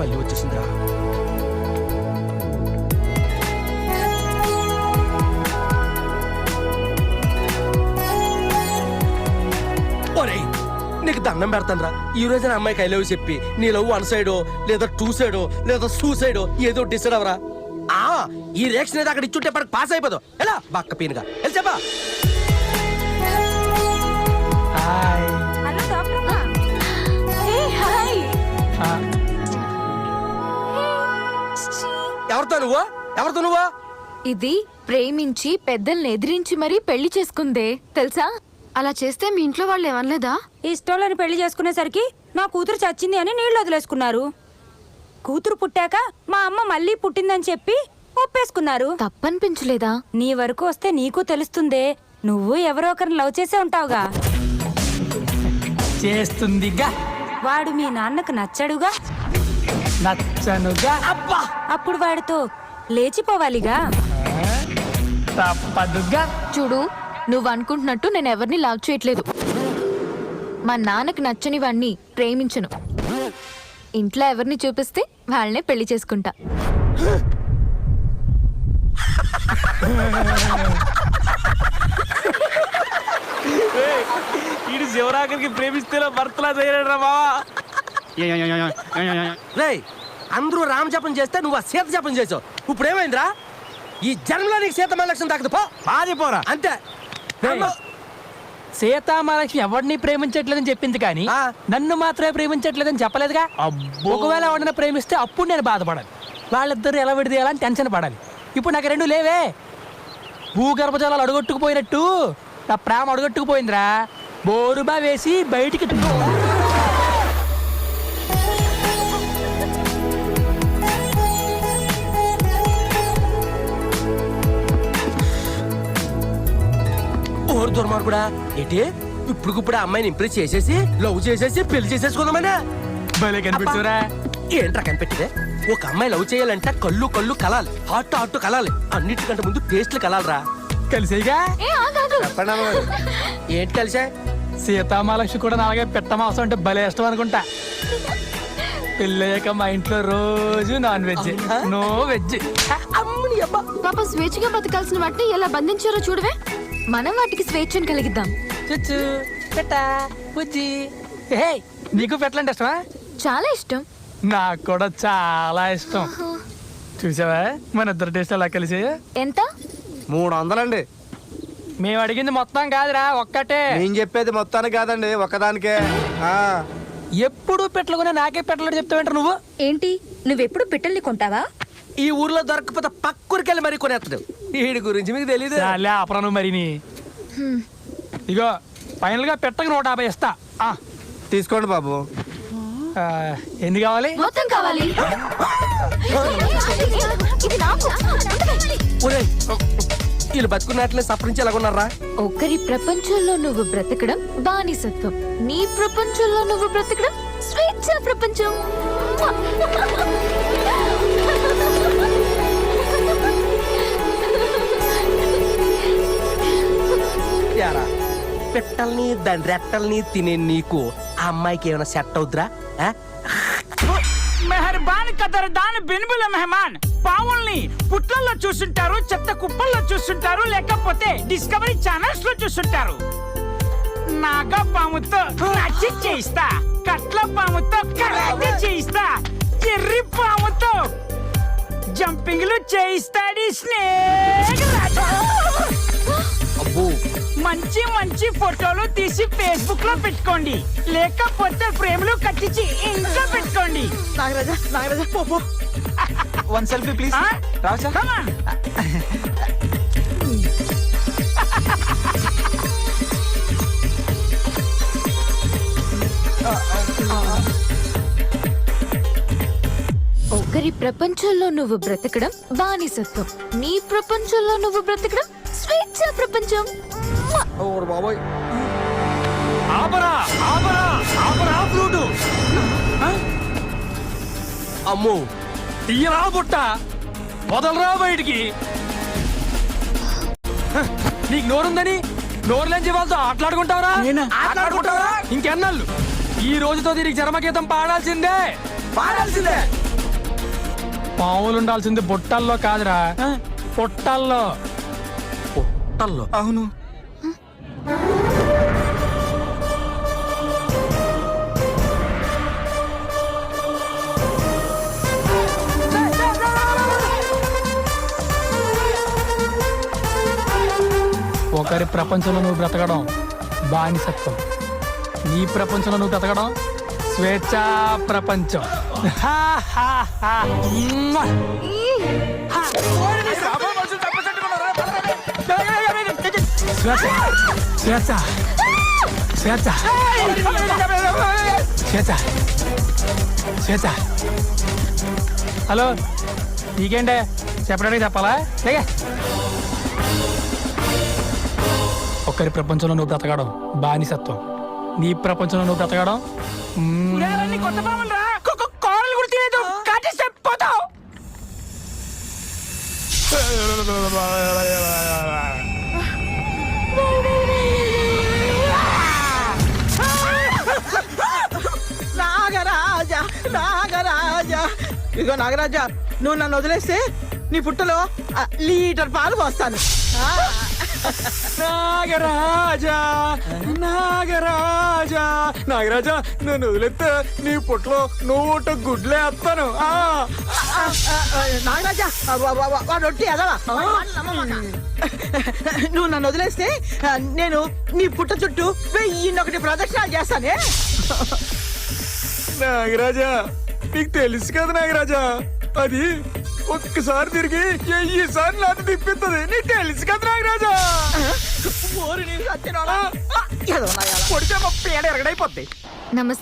మళ్ళీ వచ్చేసిందిరా. ఒరేయ్, నీకు దండం పెడతాను రా. ఈ రోజు నా అమ్మాయికి ఐ లవ్ చెప్పి నీ లవ్ 1 సైడో లేదా 2 సైడో లేదా సూసైడో ఏదో డిసైడ్ అవరా. ఈ రియాక్షన్ ఏదో అక్కడ ఇచ్చుంటే పడక పాస్ అయిపోదు. ఎలా బక్క పీనుగా వెళ్ళి చెప్పా. ఎవరితో నువ్వు? ఇది ప్రేమించి పెద్దల్ని ఎదిరించి మరీ పెళ్లి చేసుకుందే తెలుసా? అలా చేస్తే మీ ఇంట్లో వాళ్ళు ఏమనలేదా? ఇష్టంలోని పెళ్లి చేసుకునేసరికి నా కూతురు చచ్చింది అని నీళ్లు వదిలేసుకున్నారు. కూతురు పుట్టాక మా అమ్మ మళ్ళీ పుట్టిందని చెప్పి ఒప్పేసుకున్నారు. తప్పనిపించలేదా? నీ వరకు వస్తే నీకు తెలుస్తుందే. నువ్వు ఎవరో ఒకరిని లవ్ చేసే ఉంటావుగా. చేస్తుందిగా. వాడు మీ నాన్నకు నచ్చడుగా. నచ్చనుగా. అబ్బా, అప్పుడు వాడితో లేచిపోవాలిగా. తప్పదుగా. చూడు, నువ్వు అనుకుంటున్నట్టు నేను ఎవరిని లవ్ చేయట్లేదు. మా నాన్నకు నచ్చని వాణ్ణి ప్రేమించను. ఇంట్లో ఎవరిని చూపిస్తే వాళ్ళనే పెళ్లి చేసుకుంటా. ఇది శివరాకరికి ప్రేమిస్తేలా భర్తలా తయారా బావా. రేయ్, అందరూ రామ జపం చేస్తే నువ్వు ఆ సీత జపం చేసావు. ఇప్పుడు ఏమైందిరా? ఈ జన్మలో నీకు సీతమహాలక్ష్మి దక్కదు. పో పాదిపోరా అంతే. సీతామహాలక్ష్మి ఎవరిని ప్రేమించట్లేదని చెప్పింది కానీ నన్ను మాత్రమే ప్రేమించట్లేదని చెప్పలేదుగా. ఒకవేళ ఎవరిని ప్రేమిస్తే అప్పుడు నేను బాధపడాలి. వాళ్ళిద్దరు ఎలా విడిదేయాలని టెన్షన్ పడాలి. ఇప్పుడు నాకు 2 లేవే. భూగర్భజలాలు అడుగొట్టుకుపోయినట్టు నా ప్రేమ అడుగొట్టుకుపోయిందిరా. బోరుబా వేసి బయటికి దుర్మార్గుడా. ఏంటి ఇప్పుడు అమ్మాయిని ఇంప్రెస్ చేసేసి లవ్ చేసేసి పెళ్లి చేసేసుకుందామనే భలే కనిపించురా. ఏంట్రా కనిపెట్టిదే? ఒక అమ్మాయి లవ్ చేయాలంటే కళ్ళు కలాలి, హాట్ కలాలి. అన్నిటికంటే ముందు టేస్ట్లు కలాలరా. కలిసేగా. ఏంటి కలిసా? సీతామహాలక్ష్మి కూడా నాలుగే పెట్ట మాంసం అంటే భలే ఇష్టం అనుకుంటా. పెళ్ళయ్యాక మా ఇంట్లో రోజు నాన్ వెజ్, నో వెజ్. పాప స్వేచ్ఛగా బతకాల్సిన వాటిని ఎలా బంధించారో చూడవే. మనం వాటికి స్వేచ్ఛను కలిగిద్దాం. చుచ్చు పెట్ట బుజ్జి. నీకు పెట్టలంటే ఇష్టమా? చాలా ఇష్టం. నాకు కూడా చాలా ఇష్టం. చూసావా మన ఇద్దరు టేస్ట్ అలా కలిసి? ఎంత? 300 అండి. మేము అడిగింది మొత్తం కాదురా, ఒక్కటే. నేను చెప్పేది మొత్తానికి కాదండి, ఒక్కదానికే. ఎప్పుడు పెట్టలుకునే నాకే పెట్టలేదు చెప్తావేంటారు నువ్వు? ఏంటి, నువ్వెప్పుడు పిట్టల్ని కొంటావా? ఈ ఊర్లో దొరకపోతే పక్కూరికెళ్ళి మరీ కొనేస్తాడు. వీడి గురించి మీకు తెలీదు. అపరాను మరిని. ఇగో ఫైనల్ గా పెట్టక 150 ఇస్తా. తీసుకోండి బాబు. ఎన్ని కావాలి? మొత్తం కావాలి. వీళ్ళు బతుకున్నట్లే సఫరించి ఎలాగున్నారా? ఒకరి ప్రపంచంలో నువ్వు బ్రతకడం బానిసత్వం, నీ ప్రపంచంలో నువ్వు బ్రతకడం స్వేచ్ఛ ప్రపంచం. పెట్టల్ని దాని రెట్టల్ని తినే నీకు ఆ అమ్మాయికి ఏమైనా సెట్ అవుతురా? మెహర్బాన్ కదర్దాన్ బిన్బుల మెహమాన్. పావుల్ని పుట్లల్లో చూస్తుంటారు, చెత్త కుప్పల్లో చూస్తుంటారు, లేకపోతే డిస్కవరీ ఛానల్స్ లో చూస్తుంటారు. నాగ పాముతో నచ్చి చేయిస్తా, కట్ల పాముతో కరాటే చేయిస్తా, ఎర్రి పాముతో జంపింగ్లు చేయిస్తాడు స్నేక్ రాజా. మంచి మంచి ఫోటోలు తీసి ఫేస్బుక్ లో పెట్టుకోండి, లేకపోతే ఫ్రేమ్లు కట్టించి ఇంట్లో పెట్టుకోండి. నాగరాజా పో. 1 సెల్ఫీ ప్లీజ్. రావచ్చా? ఒకరి ప్రపంచంలో నువ్వు బ్రతకడం బానిసత్వం, నీ ప్రపంచంలో నువ్వు బ్రతకడం స్వేచ్ఛ ప్రపంచం. బాబోయ్, అమ్మో తీయరా బుట్ట, వదలరా బయటికి. నీకు నోరుందని నోరులేని వాళ్ళతో ఆటలాడుకుంటావరా? ఇంకెన్నాళ్ళు ఈ రోజుతో దీనికి చర్మగీతం పాడాల్సిందే. పావులు ఉండాల్సింది బుట్టల్లో కాదురా పొట్టల్లో. పుట్టల్లో అవును. ఒకరి ప్రపంచంలో నువ్వు బ్రతకడం బానిసత్వం, నీ ప్రపంచంలో నువ్వు బ్రతకడం స్వేచ్ఛా ప్రపంచం. హా, హా, హా. మ్వా. స్వేచ్ఛ స్వేచ్ఛ స్వేచ్ఛ స్వేచ్ఛ స్వేచ్ఛ. హలో, నీకేంటే చెప్పడానికి చెప్పాలా? లేకే. ఒకరి ప్రపంచంలో నువ్వు బ్రతకడం బానిసత్వం, నీ ప్రపంచంలో నువ్వు బ్రతకడం ఉదయాలన్నీ కొత్త పాములు రా. కోరలు కూడా తెలియదు, కాటేస్తే పోతావు. నాగరాజా నాగరాజా, ఇదిగో నాగరాజా, నువ్వు నన్ను వదిలేస్తే నీ పుట్టలో లీటర్ పాలు పోస్తాను. నాగరాజా నాగరాజా నాగరాజా, నన్ను వదిలేస్తే నీ పుట్లో నువ్వు గుడ్లే వేస్తాను. నాగరాజా, వాడు ఒట్టి ఎదవా. నువ్వు నన్ను వదిలేస్తే నేను నీ పుట్ట చుట్టూ 1001 ప్రదక్షిణాలు చేస్తానే. నాగరాజా, నీకు తెలుసు కదా నాగరాజా, అది ఒక్కసారి తిరిగి 1000 సార్లు నాతో తిప్పిస్తుంది. నీకు తెలుసు కదా నాగరాజా. ఓరి నీ సత్యనారాయణ. ఎదవ నాయాల. పొడితే 30 ఏడు ఎరగడైపోద్ది. నమస్తే